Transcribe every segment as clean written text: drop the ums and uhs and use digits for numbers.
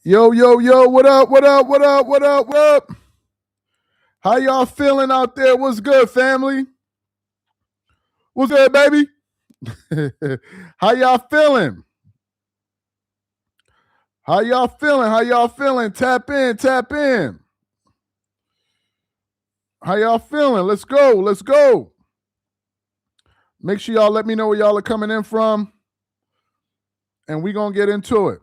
Yo, yo, yo, what up, what up, what up, what up, what up? How y'all feeling out there? What's good, family? What's good, baby? How y'all feeling? How y'all feeling? How y'all feeling? Tap in, tap in. How y'all feeling? Let's go, let's go. Make sure y'all let me know where y'all are coming in from, and we gonna get into it.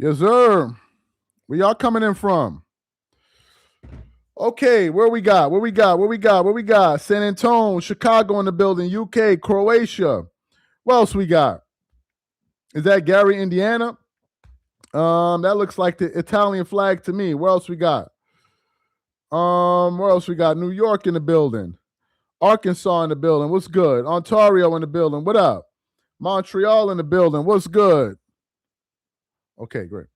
Yes, sir. Where y'all coming in from? Okay, where we got? Where we got? Where we got? Where we got? San Antonio, Chicago in the building, UK, Croatia. What else we got? Is that Gary, Indiana? That looks like the Italian flag to me. Where else we got? Where else we got? New York in the building. Arkansas in the building. What's good? Ontario in the building. What up? Montreal in the building. What's good? Okay, great.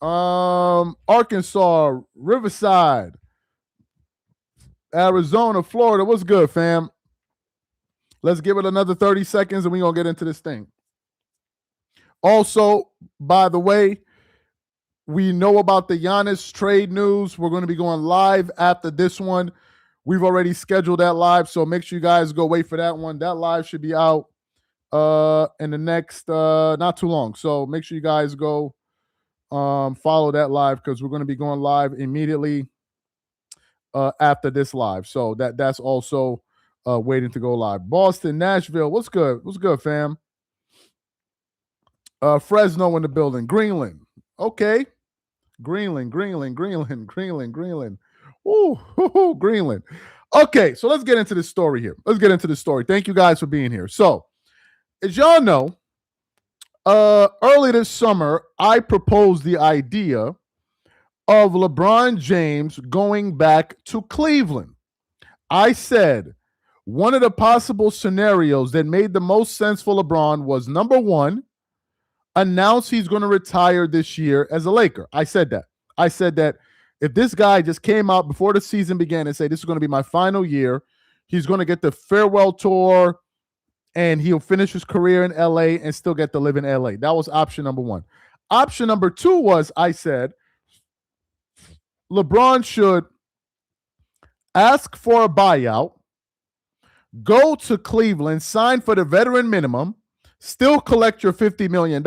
Arkansas, Riverside, Arizona, Florida. What's good, fam? Let's give it another 30 seconds and we're going to get into this thing. Also, by the way, we know about the Giannis trade news. We're going to be going live after this one. We've already scheduled that live, so make sure you guys go wait for that one. That live should be out in the next not too long. So make sure you guys go follow that live because we're going to be going live immediately after this live. So that's also waiting to go live. Boston, Nashville, what's good? What's good, fam? Fresno in the building. Greenland. Okay. Greenland. Ooh, Greenland. Okay, so let's get into this story here. Thank you guys for being here. So, as y'all know, early this summer, I proposed the idea of LeBron James going back to Cleveland. I said one of the possible scenarios that made the most sense for LeBron was number one, announce he's going to retire this year as a Laker. I said that if this guy just came out before the season began and say this is going to be my final year, he's going to get the farewell tour and he'll finish his career in LA and still get to live in LA. That was option number one. Option number two was I said LeBron should ask for a buyout, go to Cleveland, sign for the veteran minimum, still collect your $50 million,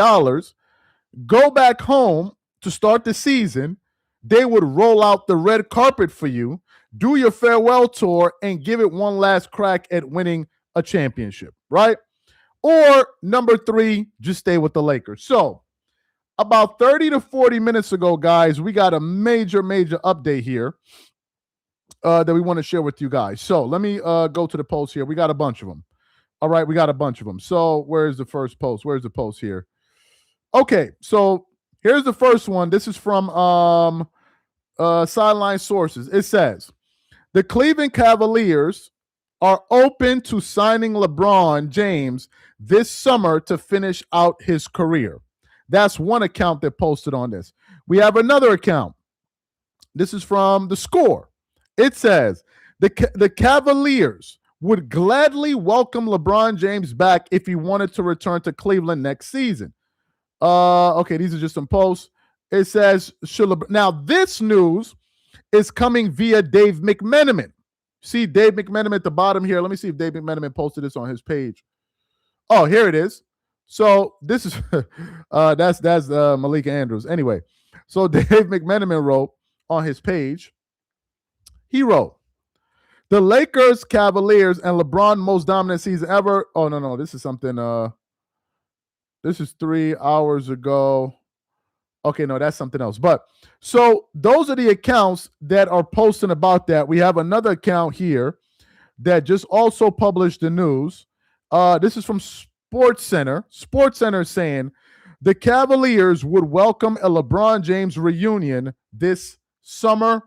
go back home to start the season. They would roll out the red carpet for you, do your farewell tour, and give it one last crack at winning a championship, right? Or number three, just stay with the Lakers. So about 30 to 40 minutes ago, guys, we got a major update here that we want to share with you guys. So let me go to the post here. We got a bunch of them. All right, we got a bunch of them. So where's the first post? Where's the post here? Okay, so here's the first one. This is from Sideline Sources. It says, the Cleveland Cavaliers are open to signing LeBron James this summer to finish out his career. That's one account that posted on this. We have another account. This is from The Score. It says, the Cavaliers would gladly welcome LeBron James back if he wanted to return to Cleveland next season. Okay, these are just some posts. It says, now this news is coming via Dave McMenamin. See Dave McMenamin at the bottom here. Let me see if Dave McMenamin posted this on his page. Oh, here it is. So this is that's Malika Andrews. Anyway, so Dave McMenamin wrote on his page. He wrote, the Lakers, Cavaliers, and LeBron most dominant season ever. Oh, no. This is something. This is 3 hours ago. Okay, no, that's something else. But so those are the accounts that are posting about that. We have another account here that just also published the news. This is from SportsCenter. SportsCenter saying the Cavaliers would welcome a LeBron James reunion this summer.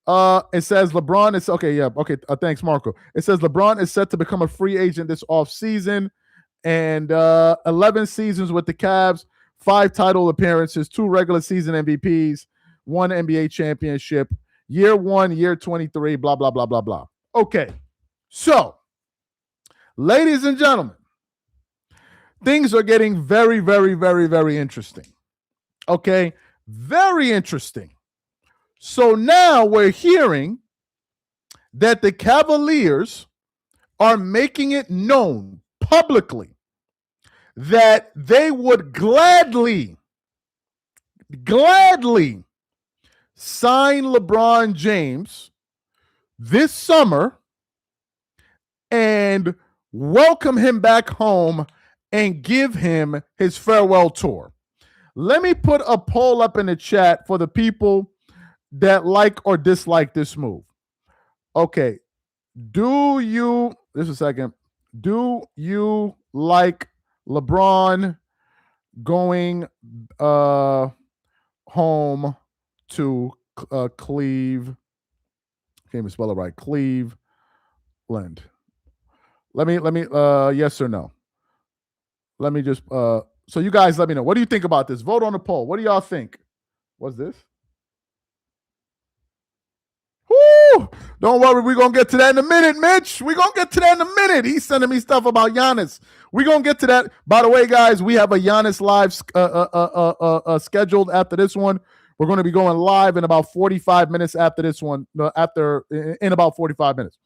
It says LeBron is okay. Yeah. Okay. Thanks, Marco. It says LeBron is set to become a free agent this offseason, and 11 seasons with the Cavs, 5 title appearances, 2 regular season MVPs, 1 NBA championship. Year 1, year 23, blah, blah, blah, blah, blah. Okay. So, ladies and gentlemen, things are getting very, very, very, very interesting. Okay? Very interesting. So now we're hearing that the Cavaliers are making it known publicly that they would gladly sign LeBron James this summer and welcome him back home and give him his farewell tour. Let me put a poll up in the chat for the people that like or dislike this move. Okay. Do you like LeBron going home to Cleveland? Can't even spell it right. Cleveland. Let me yes or no. Let me just so you guys let me know. What do you think about this? Vote on the poll. What do y'all think? What's this? Woo! Don't worry, we're going to get to that in a minute, Mitch. We're going to get to that in a minute. He's sending me stuff about Giannis. We're going to get to that. By the way, guys, we have a Giannis live scheduled after this one. We're going to be going live in about 45 minutes after this one, in about 45 minutes.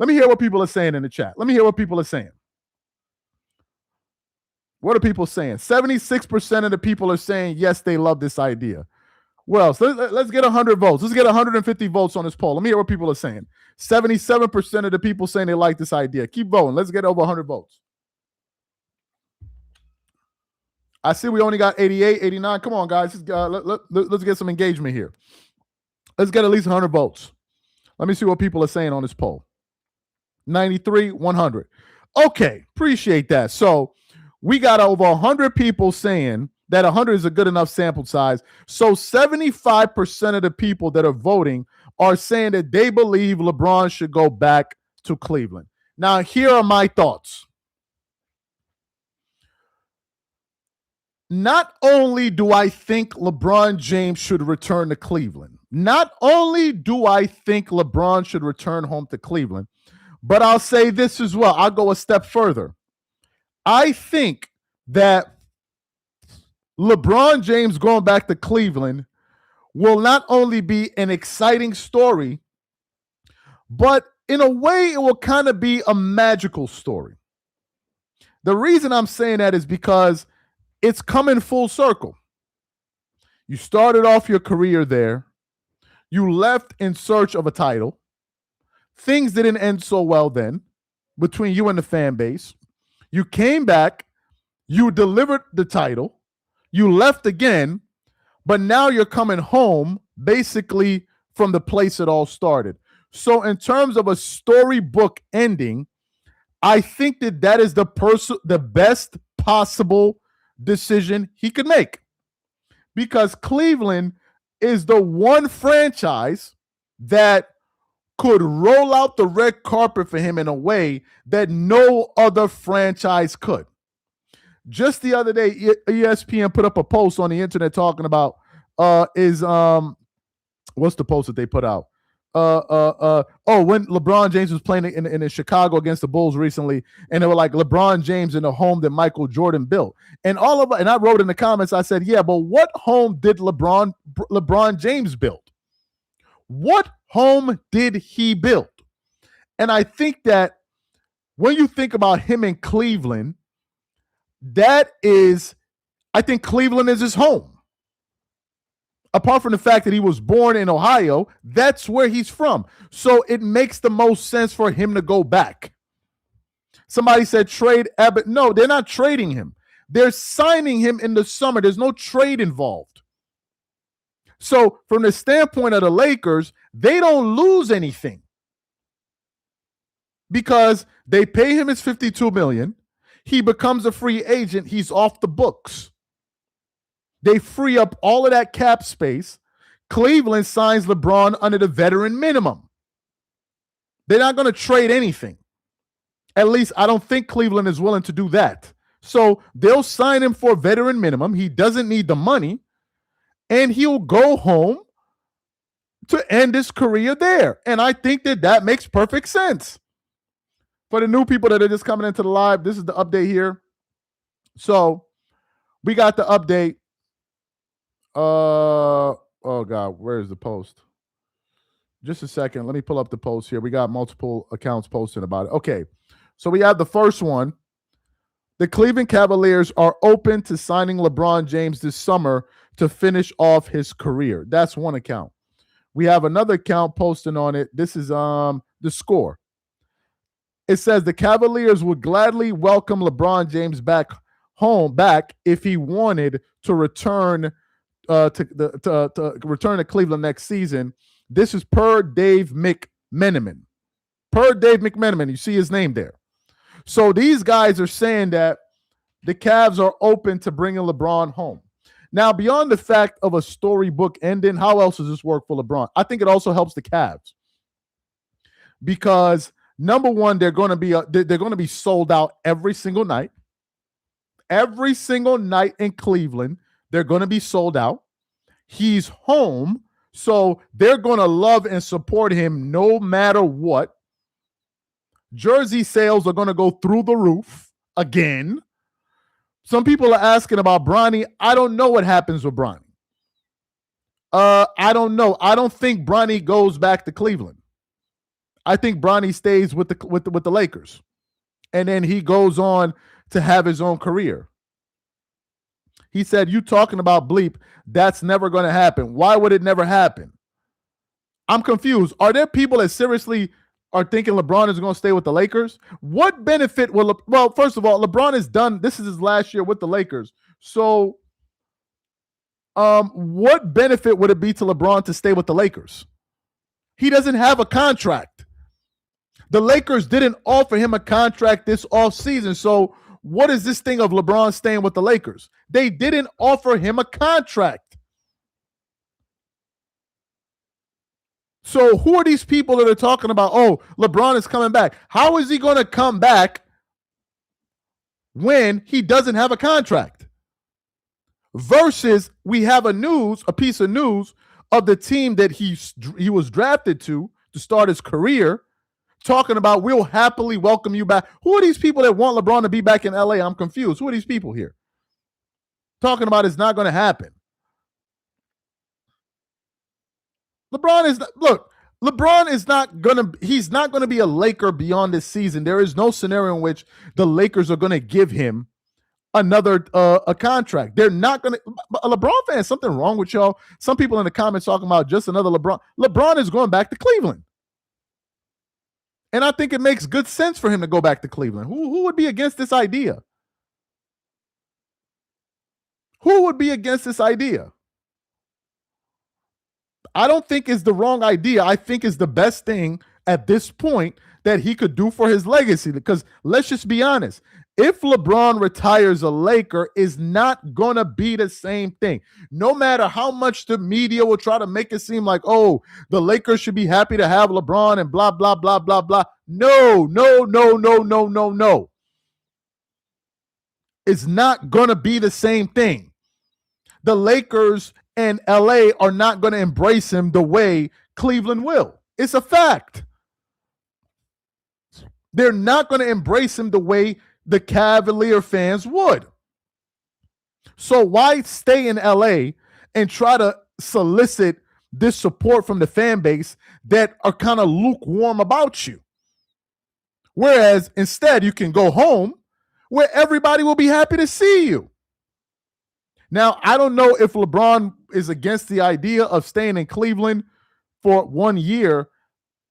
Let me hear what people are saying in the chat. Let me hear what people are saying. What are people saying? 76% of the people are saying, yes, they love this idea. Well, so let's get 100 votes. Let's get 150 votes on this poll. Let me hear what people are saying. 77% of the people saying they like this idea. Keep voting. Let's get over 100 votes. I see we only got 88, 89. Come on, guys. Let's get some engagement here. Let's get at least 100 votes. Let me see what people are saying on this poll. 93, 100. Okay, appreciate that. So we got over 100 people saying that 100 is a good enough sample size. So 75% of the people that are voting are saying that they believe LeBron should go back to Cleveland. Now, here are my thoughts. Not only do I think LeBron James should return to Cleveland, not only do I think LeBron should return home to Cleveland, but I'll say this as well. I'll go a step further. I think that LeBron James going back to Cleveland will not only be an exciting story, but in a way, it will kind of be a magical story. The reason I'm saying that is because it's coming full circle. You started off your career there. You left in search of a title. Things didn't end so well then between you and the fan base. You came back. You delivered the title. You left again, but now you're coming home basically from the place it all started. So in terms of a storybook ending, I think that is the best possible decision he could make, because Cleveland is the one franchise that could roll out the red carpet for him in a way that no other franchise could. Just the other day, ESPN put up a post on the internet talking about what's the post that they put out? When LeBron James was playing in Chicago against the Bulls recently, and they were like, LeBron James in the home that Michael Jordan built. And I wrote in the comments, I said, yeah, but what home did LeBron James build? What home did he build? And I think that when you think about him in Cleveland, I think Cleveland is his home. Apart from the fact that he was born in Ohio, that's where he's from. So it makes the most sense for him to go back. Somebody said trade Abbott. No, they're not trading him. They're signing him in the summer. There's no trade involved. So from the standpoint of the Lakers, they don't lose anything because they pay him his $52 million. He becomes a free agent. He's off the books. They free up all of that cap space. Cleveland signs LeBron under the veteran minimum. They're not going to trade anything. At least I don't think Cleveland is willing to do that. So they'll sign him for a veteran minimum. He doesn't need the money. And he'll go home to end his career there. And I think that makes perfect sense. For the new people that are just coming into the live, this is the update here. So we got the update. Oh God, where is the post? Just a second. Let me pull up the post here. We got multiple accounts posting about it. Okay. So we have the first one. The Cleveland Cavaliers are open to signing LeBron James this summer to finish off his career. That's one account. We have another account posting on it. This is the Score. It says the Cavaliers would gladly welcome LeBron James back if he wanted to return to return to Cleveland next season. This is per Dave McMenamin. Per Dave McMenamin. You see his name there. So these guys are saying that the Cavs are open to bringing LeBron home. Now, beyond the fact of a storybook ending, how else does this work for LeBron? I think it also helps the Cavs because number one, they're going to be sold out every single night. Every single night in Cleveland, they're going to be sold out. He's home, so they're going to love and support him no matter what. Jersey sales are going to go through the roof again. Some people are asking about Bronny. I don't know what happens with Bronny. I don't know. I don't think Bronny goes back to Cleveland. I think Bronny stays with the Lakers, and then he goes on to have his own career. He said, "You talking about bleep? That's never going to happen. Why would it never happen?" I'm confused. Are there people that seriously are thinking LeBron is going to stay with the Lakers? What benefit will well, first of all, LeBron is done. This is his last year with the Lakers. So what benefit would it be to LeBron to stay with the Lakers? He doesn't have a contract. The Lakers didn't offer him a contract this offseason. So what is this thing of LeBron staying with the Lakers? They didn't offer him a contract. So who are these people that are talking about, oh, LeBron is coming back? How is he going to come back when he doesn't have a contract? Versus we have a piece of news of the team that he was drafted to start his career, talking about we'll happily welcome you back. Who are these people that want LeBron to be back in LA? I'm confused. Who are these people here? Talking about it's not going to happen. LeBron is not going to be a Laker beyond this season. There is no scenario in which the Lakers are going to give him another a contract. They're not going to. LeBron fans, something wrong with y'all. Some people in the comments talking about just another LeBron. LeBron is going back to Cleveland. And I think it makes good sense for him to go back to Cleveland. Who would be against this idea? Who would be against this idea? I don't think it's the wrong idea. I think it's the best thing at this point that he could do for his legacy. Because let's just be honest. If LeBron retires a Laker, is not going to be the same thing. No matter how much the media will try to make it seem like, oh, the Lakers should be happy to have LeBron and blah, blah, blah, blah, blah. No. It's not going to be the same thing. The Lakers and LA are not going to embrace him the way Cleveland will. It's a fact. They're not going to embrace him the way the Cavalier fans would. So why stay in LA and try to solicit this support from the fan base that are kind of lukewarm about you? Whereas instead you can go home where everybody will be happy to see you. Now, I don't know if LeBron is against the idea of staying in Cleveland for 1 year.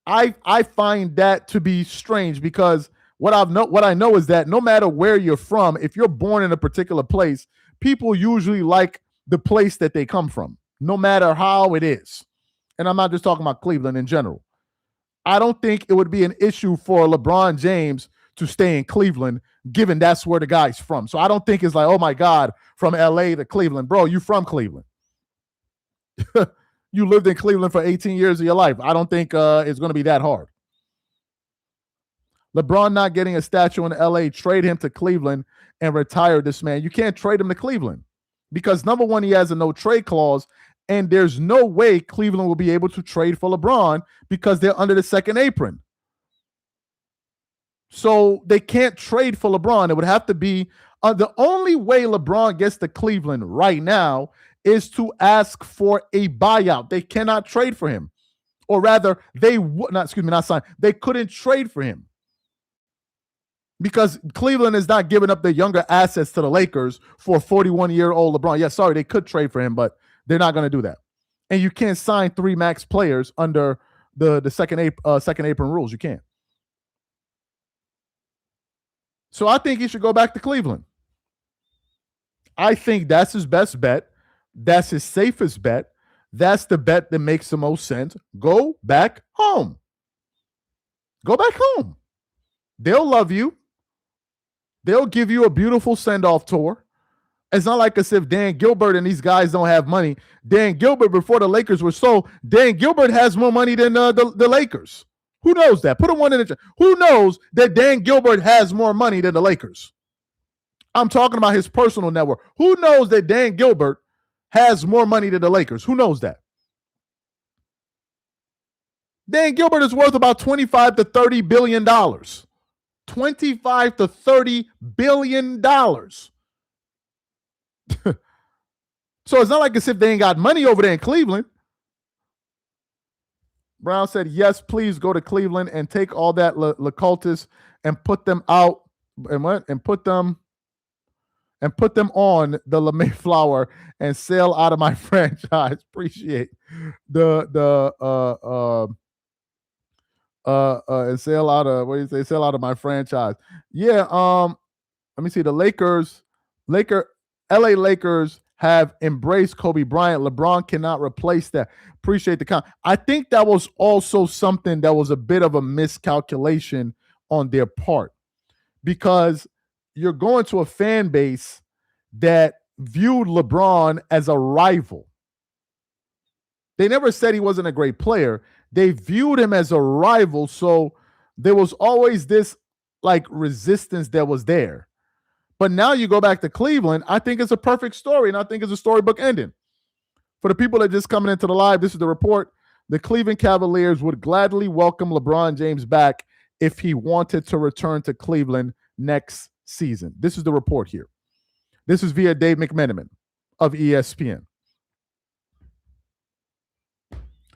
I find that to be strange because what I know is that no matter where you're from, if you're born in a particular place, people usually like the place that they come from, no matter how it is. And I'm not just talking about Cleveland in general. I don't think it would be an issue for LeBron James to stay in Cleveland, given that's where the guy's from. So I don't think it's like, oh my God, from LA to Cleveland. Bro, you from Cleveland. You lived in Cleveland for 18 years of your life. I don't think it's going to be that hard. LeBron not getting a statue in LA, trade him to Cleveland and retire this man. You can't trade him to Cleveland because number one, he has a no trade clause. And there's no way Cleveland will be able to trade for LeBron because they're under the second apron. So they can't trade for LeBron. It would have to be the only way LeBron gets to Cleveland right now is to ask for a buyout. They cannot trade for him. Or rather, they would not, not sign. They couldn't trade for him because Cleveland is not giving up their younger assets to the Lakers for a 41-year-old LeBron. Yeah, sorry, they could trade for him, but they're not going to do that. And you can't sign 3 max players under the second apron rules. You can't. So I think he should go back to Cleveland. I think that's his best bet. That's his safest bet. That's the bet that makes the most sense. Go back home. Go back home. They'll love you. They'll give you a beautiful send-off tour. It's not like as if Dan Gilbert and these guys don't have money. Dan Gilbert, before the Lakers were sold, Dan Gilbert has more money than the Lakers. Who knows that? Put a 1 in the chat. Who knows that Dan Gilbert has more money than the Lakers? I'm talking about his personal network. Who knows that Dan Gilbert has more money than the Lakers? Who knows that? Dan Gilbert is worth about $25 to $30 billion. $25 to $30 billion. So it's not like as if they ain't got money over there in Cleveland. Brown said, yes, please go to Cleveland and take all that LeCultis and put them out and put them on the LeMayflower and sail out of my franchise. Appreciate and sail out of, what do you say? Sail out of my franchise. Yeah. Let me see. The LA Lakers have embraced Kobe Bryant. LeBron cannot replace that. Appreciate the comment. I think that was also something that was a bit of a miscalculation on their part because you're going to a fan base that viewed LeBron as a rival. They never said he wasn't a great player. They viewed him as a rival. So there was always this like resistance that was there. But now you go back to Cleveland, I think it's a perfect story, and I think it's a storybook ending. For the people that are just coming into the live, this is the report. The Cleveland Cavaliers would gladly welcome LeBron James back if he wanted to return to Cleveland next season. This is the report here. This is via Dave McMenamin of ESPN.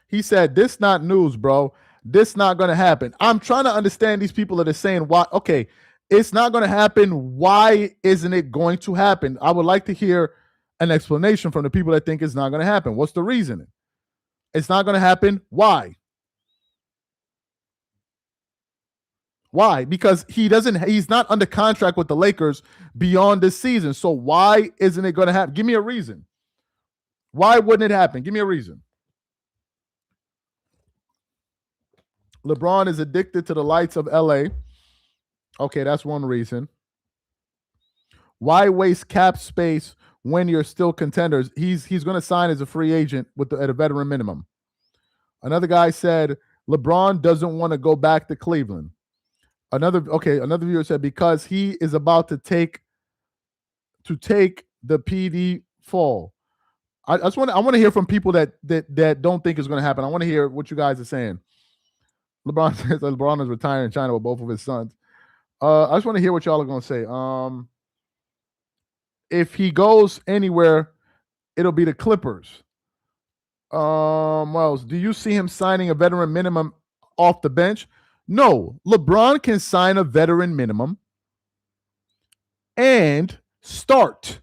He said, this not news, bro. This not going to happen. I'm trying to understand these people that are saying, why? Okay, it's not going to happen. Why isn't it going to happen? I would like to hear an explanation from the people that think it's not going to happen. What's the reasoning? It's not going to happen. Why? Why? Because he's not under contract with the Lakers beyond this season. So why isn't it going to happen? Give me a reason. Why wouldn't it happen? Give me a reason. LeBron is addicted to the lights of LA. Okay, that's one reason. Why waste cap space when you're still contenders? He's going to sign as a free agent at a veteran minimum. Another guy said LeBron doesn't want to go back to Cleveland. Another viewer said because he is about to take the PD fall. I want to hear from people that don't think it's going to happen. I want to hear what you guys are saying. LeBron says that LeBron is retiring in China with both of his sons. I just want to hear what y'all are going to say. If he goes anywhere, it'll be the Clippers. Well, do you see him signing a veteran minimum off the bench? No. LeBron can sign a veteran minimum and start.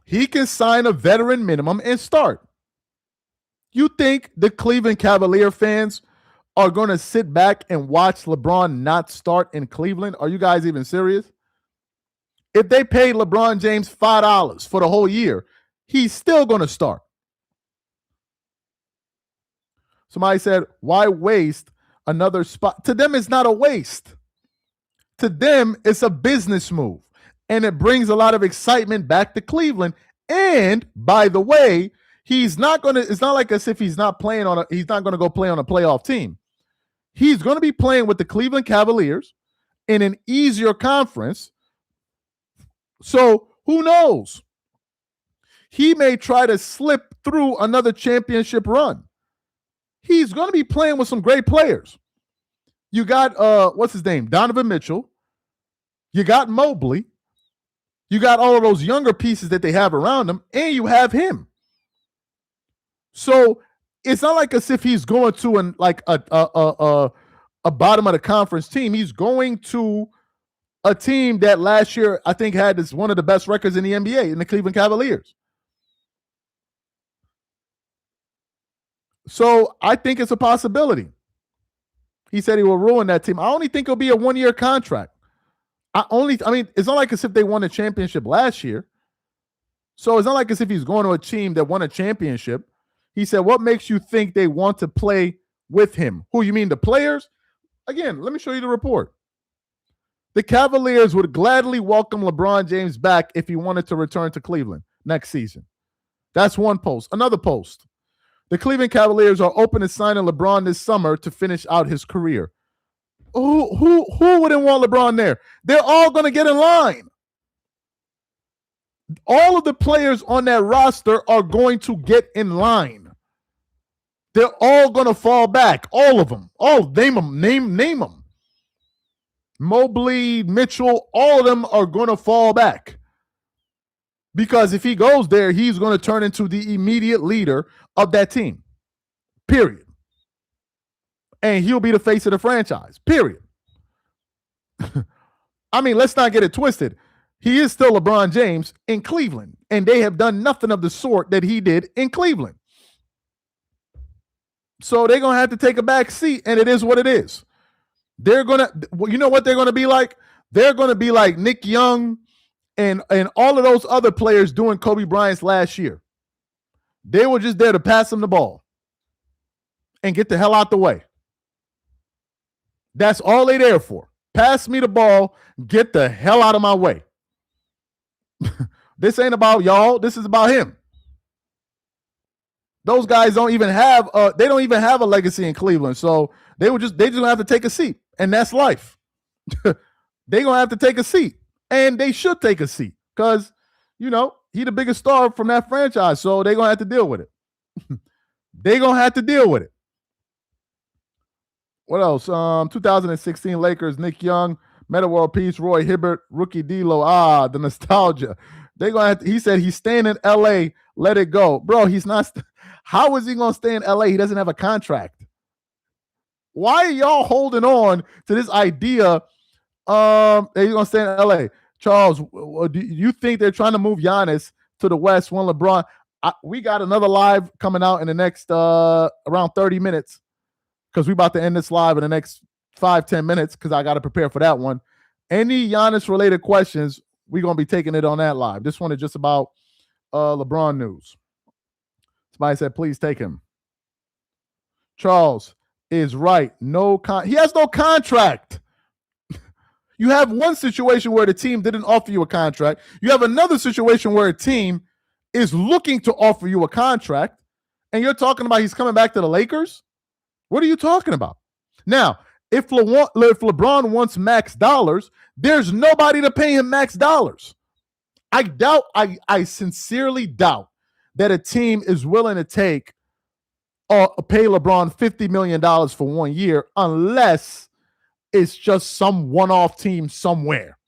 He can sign a veteran minimum and start. You think the Cleveland Cavalier fans are going to sit back and watch LeBron not start in Cleveland? Are you guys even serious? If they paid LeBron James $5 for the whole year, he's still going to start. Somebody said, why waste another spot? To them, it's not a waste. To them, it's a business move. And it brings a lot of excitement back to Cleveland. And by the way, it's not like as if he's not going to go play on a playoff team. He's going to be playing with the Cleveland Cavaliers in an easier conference. So who knows? he may try to slip through another championship run. He's going to be playing with some great players. You got, what's his name? Donovan Mitchell. You got Mobley. You got all of those younger pieces that they have around him, and you have him. So it's not like as if he's going to a bottom of the conference team. He's going to a team that last year I think had one of the best records in the NBA, in the Cleveland Cavaliers. So I think it's a possibility. He said he will ruin that team. I only think it'll be a 1-year contract. I mean, it's not like as if they won a championship last year. So it's not like as if he's going to a team that won a championship. He said, what makes you think they want to play with him? Who, you mean the players? Again, let me show you the report. The Cavaliers would gladly welcome LeBron James back if he wanted to return to Cleveland next season. That's one post. Another post. The Cleveland Cavaliers are open to signing LeBron this summer to finish out his career. Who wouldn't want LeBron there? They're all going to get in line. All of the players on that roster are going to get in line. They're all going to fall back. All of them. Oh, name them. Mobley, Mitchell, all of them are going to fall back. Because if he goes there, he's going to turn into the immediate leader of that team. Period. And he'll be the face of the franchise. Period. I mean, let's not get it twisted. He is still LeBron James in Cleveland, and they have done nothing of the sort that he did in Cleveland. So they're going to have to take a back seat, and it is what it is. They're going to, you know what they're going to be like? They're going to be like Nick Young and all of those other players doing Kobe Bryant's last year. They were just there to pass him the ball and get the hell out the way. That's all they're there for. Pass me the ball, get the hell out of my way. This ain't about y'all. This is about him. Those guys don't even have a legacy in Cleveland. So they just gonna have to take a seat. And that's life. They're gonna have to take a seat. And they should take a seat. Because, he the biggest star from that franchise. So they're gonna have to deal with it. They're gonna have to deal with it. What else? 2016 Lakers, Nick Young, Meta World Peace, Roy Hibbert, rookie D'Lo. The nostalgia. He said he's staying in LA. Let it go. Bro, he's not. How is he going to stay in LA? He doesn't have a contract. Why are y'all holding on to this idea that he's going to stay in LA? Charles, do you think they're trying to move Giannis to the West when LeBron? We got another live coming out in the next around 30 minutes. Because we're about to end this live in the next 5-10 minutes because I got to prepare for that one. Any Giannis-related questions, we're going to be taking it on that live. This one is just about LeBron news. Somebody said, please take him. Charles is right. He has no contract. You have one situation where the team didn't offer you a contract. You have another situation where a team is looking to offer you a contract, and you're talking about he's coming back to the Lakers? What are you talking about? Now, if LeBron wants max dollars, there's nobody to pay him max dollars. I sincerely doubt that a team is willing to pay LeBron $50 million for 1 year unless it's just some one-off team somewhere.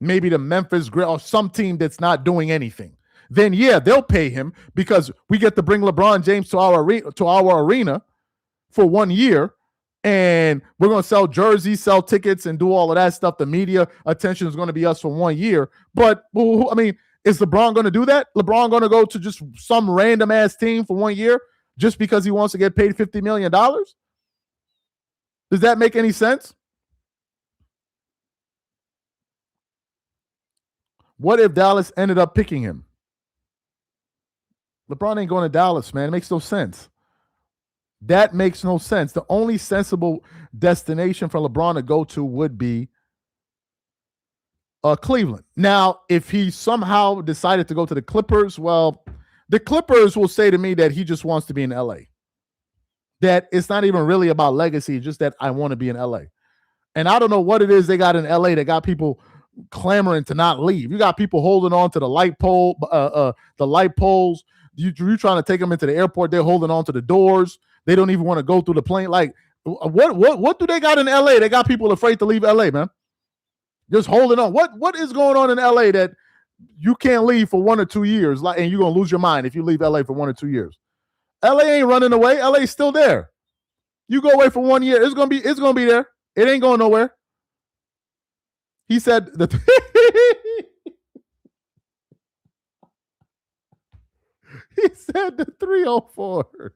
Maybe the Memphis Grizzlies or some team that's not doing anything. Then yeah, they'll pay him because we get to bring LeBron James to our arena for 1 year, and we're going to sell jerseys, sell tickets, and do all of that stuff. The media attention is going to be us for 1 year. But, I mean, is LeBron going to do that? LeBron going to go to just some random-ass team for 1 year just because he wants to get paid $50 million? Does that make any sense? What if Dallas ended up picking him? LeBron ain't going to Dallas, man. It makes no sense. That makes no sense. The only sensible destination for LeBron to go to would be Cleveland. Now, if he somehow decided to go to the Clippers, well, the Clippers will say to me that he just wants to be in LA. That it's not even really about legacy, just that I want to be in LA. And I don't know what it is they got in LA that got people clamoring to not leave. You got people holding on to the light pole, the light poles. You trying to take them into the airport. They're holding on to the doors. They don't even want to go through the plane. Like, what do they got in LA? They got people afraid to leave LA, man. Just holding on. What is going on in LA that you can't leave for 1 or 2 years, and you're gonna lose your mind if you leave LA for 1 or 2 years? LA ain't running away. LA's still there. You go away for 1 year, it's gonna be there. It ain't going nowhere. He said that he said the 304s.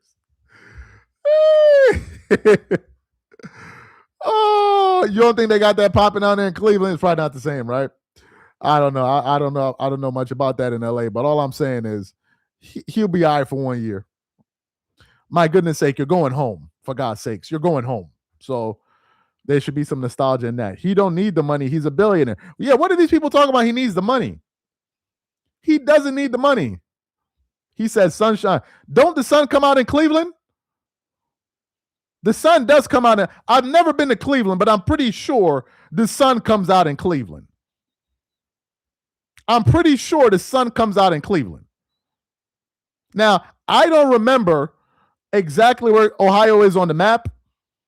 Oh, you don't think they got that popping out there in Cleveland? It's probably not the same, right? I don't know. I don't know. I don't know much about that in LA, but all I'm saying is he'll be all right for 1 year. My goodness sake, you're going home. For God's sakes, you're going home. So there should be some nostalgia in that. He don't need the money. He's a billionaire. Yeah, what are these people talking about? He needs the money. He doesn't need the money. He says sunshine. Don't the sun come out in Cleveland? The sun does come out. I've never been to Cleveland, but I'm pretty sure the sun comes out in Cleveland. I'm pretty sure the sun comes out in Cleveland. Now, I don't remember exactly where Ohio is on the map,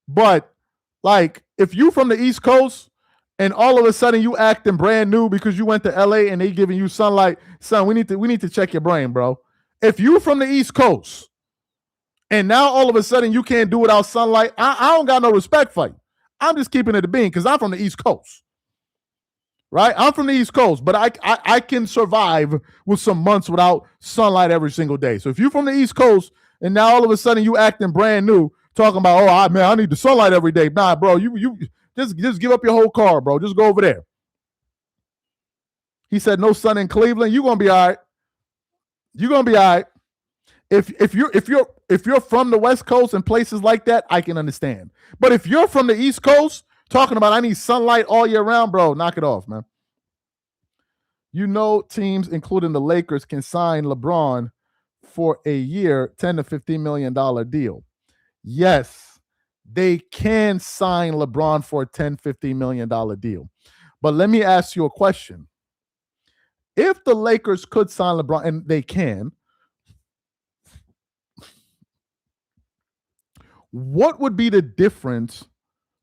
but like if you from the East Coast and all of a sudden you acting brand new because you went to LA and they giving you sunlight, son, we need to check your brain, bro. If you from the East Coast and now all of a sudden you can't do without sunlight, I don't got no respect for you. I'm just keeping it a bean because I'm from the East Coast. Right? I'm from the East Coast, but I can survive with some months without sunlight every single day. So if you're from the East Coast and now all of a sudden you acting brand new, talking about, I need the sunlight every day. Nah, bro, you just give up your whole car, bro. Just go over there. He said, no sun in Cleveland. You're gonna be all right. You're gonna be all right. If you're from the West Coast and places like that, I can understand. But if you're from the East Coast, talking about I need sunlight all year round, bro, knock it off, man. You know, teams, including the Lakers, can sign LeBron for a year, $10 to $15 million deal. Yes, they can sign LeBron for a $10, $15 million deal. But let me ask you a question. If the Lakers could sign LeBron, and they can, what would be the difference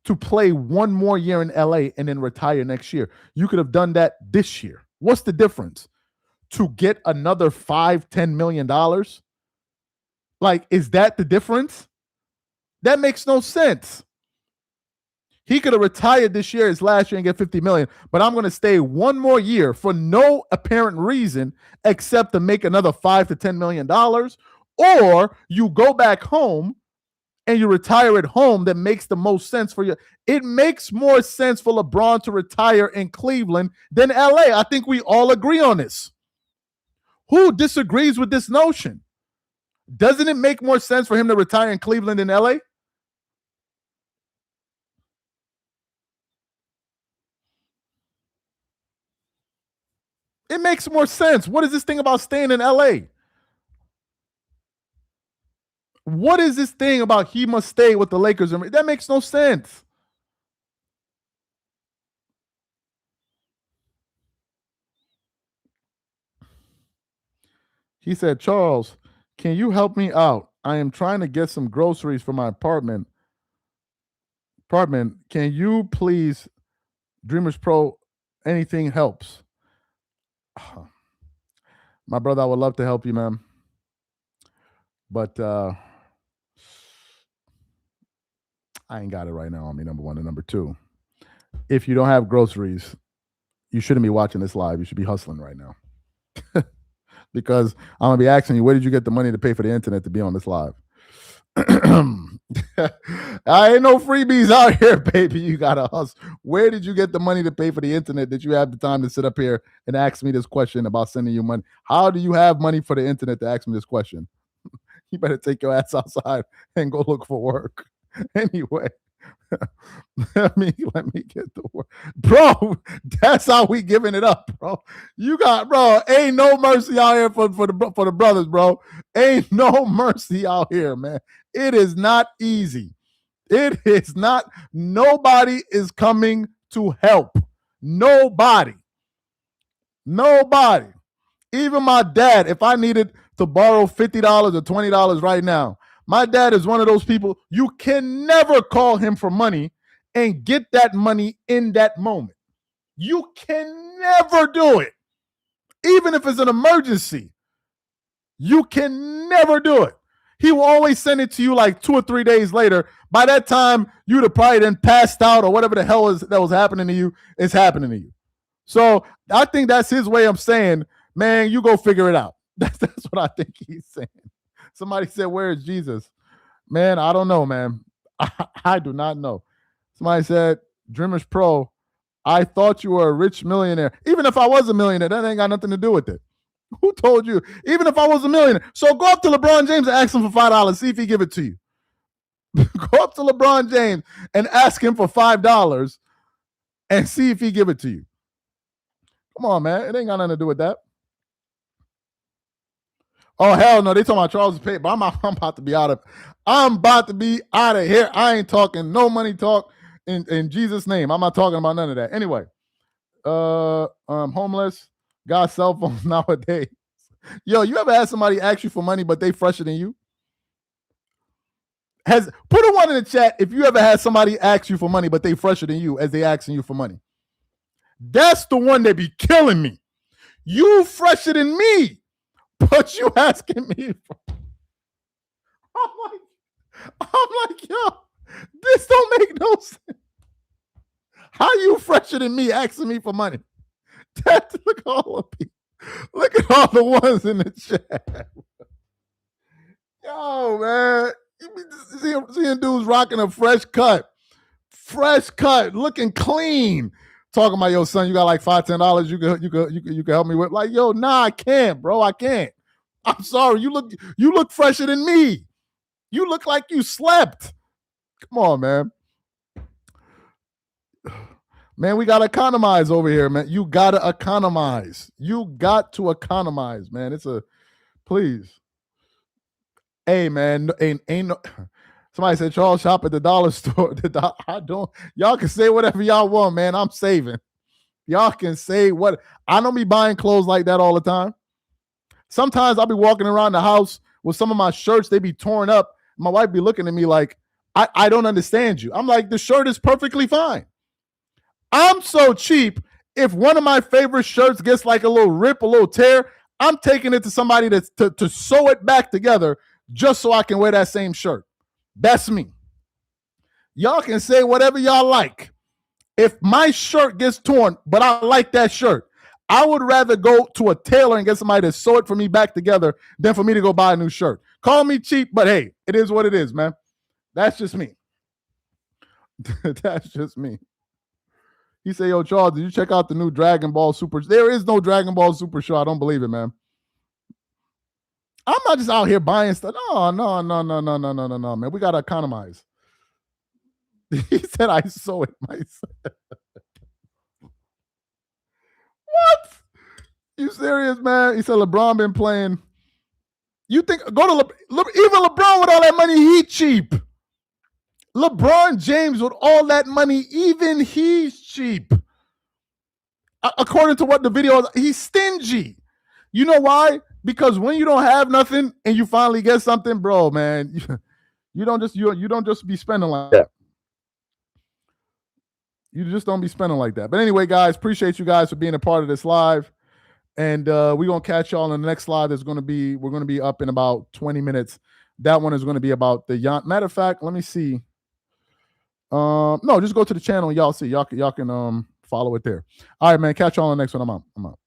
to play 1 more year in LA and then retire next year? You could have done that this year. What's the difference? To get another $5, $10 million? Like, is that the difference? That makes no sense. He could have retired this year, his last year, and get $50 million, but I'm going to stay 1 more year for no apparent reason except to make another $5 to $10 million. Or you go back home and you retire at home. That makes the most sense for you. It makes more sense for LeBron to retire in Cleveland than LA. I think we all agree on this. Who disagrees with this notion? Doesn't it make more sense for him to retire in Cleveland than LA? It makes more sense. What is this thing about staying in LA? What is this thing about he must stay with the Lakers? That makes no sense. He said, Charles, can you help me out? I am trying to get some groceries for my apartment. Can you please, Dreamers Pro, anything helps? My brother, I would love to help you, man. But I ain't got it right now on me, number one. And number two, if you don't have groceries, you shouldn't be watching this live. You should be hustling right now. Because I'm going to be asking you, where did you get the money to pay for the internet to be on this live? I ain't no freebies out here, baby. You got to hustle. Where did you get the money to pay for the internet that you have the time to sit up here and ask me this question about sending you money? How do you have money for the internet to ask me this question? You better take your ass outside and go look for work. Anyway, let me get the word. Bro, that's how we giving it up, bro. You got, bro, ain't no mercy out here for the brothers, bro. Ain't no mercy out here, man. It is not easy. It is not. Nobody is coming to help. Nobody. Nobody. Even my dad, if I needed to borrow $50 or $20 right now, my dad is one of those people you can never call him for money and get that money in that moment. You can never do it. Even if it's an emergency, you can never do it. He will always send it to you like 2 or 3 days later. By that time, you'd have probably then passed out or whatever the hell that was happening to you is happening to you. So I think that's his way of saying, man, you go figure it out. That's what I think he's saying. Somebody said, where is Jesus? Man, I don't know, man. I do not know. Somebody said, Dreamers Pro, I thought you were a rich millionaire. Even if I was a millionaire, that ain't got nothing to do with it. Who told you? Even if I was a millionaire. So go up to LeBron James and ask him for $5. See if he give it to you. Go up to LeBron James and ask him for $5 and see if he give it to you. Come on, man. It ain't got nothing to do with that. Oh, hell no. They talking about Charles' pay, but I'm about to be out of here. I ain't talking no money talk in Jesus' name. I'm not talking about none of that. Anyway, homeless, got cell phones nowadays. Yo, you ever had somebody ask you for money, but they fresher than you? Put a one in the chat if you ever had somebody ask you for money, but they fresher than you as they asking you for money. That's the one that be killing me. You fresher than me, but you asking me for. I'm like, yo, this don't make no sense. How you fresher than me asking me for money? Look at all the ones in the chat. Yo, man. You be seeing dudes rocking a fresh cut, looking clean. Talking about, yo, son, you got like $5, $10 you can help me with. Like, yo, nah, I can't, bro. I can't. I'm sorry. You look fresher than me. You look like you slept. Come on, man. Man, we gotta economize over here, man. You gotta economize. You got to economize, man. Please. Hey, man, ain't no. Somebody said, Charles, shop at the dollar store. I don't. Y'all can say whatever y'all want, man. I'm saving. Y'all can say what. I don't be buying clothes like that all the time. Sometimes I'll be walking around the house with some of my shirts. They be torn up. My wife be looking at me like, I don't understand you. I'm like, the shirt is perfectly fine. I'm so cheap. If one of my favorite shirts gets like a little rip, a little tear, I'm taking it to somebody to sew it back together just so I can wear that same shirt. That's me. Y'all can say whatever y'all like. If my shirt gets torn, but I like that shirt, I would rather go to a tailor and get somebody to sew it for me back together than for me to go buy a new shirt. Call me cheap, but hey, it is what it is, man. That's just me. That's just me. He said, yo, Charles, did you check out the new Dragon Ball Super? There is no Dragon Ball Super show. I don't believe it, man. I'm not just out here buying stuff. No, man. We got to economize. He said, I sew it myself. What? You serious, man? He said, LeBron been playing. You think, go to even LeBron with all that money, he cheap. LeBron James with all that money, even he's cheap. According to what the video is, he's stingy. You know why? Because when you don't have nothing and you finally get something, bro, man, you don't just be spending like that. You just don't be spending like that. But anyway, guys, appreciate you guys for being a part of this live. And we're going to catch y'all in the next live. We're going to be up in about 20 minutes. That one is going to be about the matter of fact, let me see. No, just go to the channel and y'all see. Y'all can follow it there. All right, man. Catch y'all on the next one. I'm out.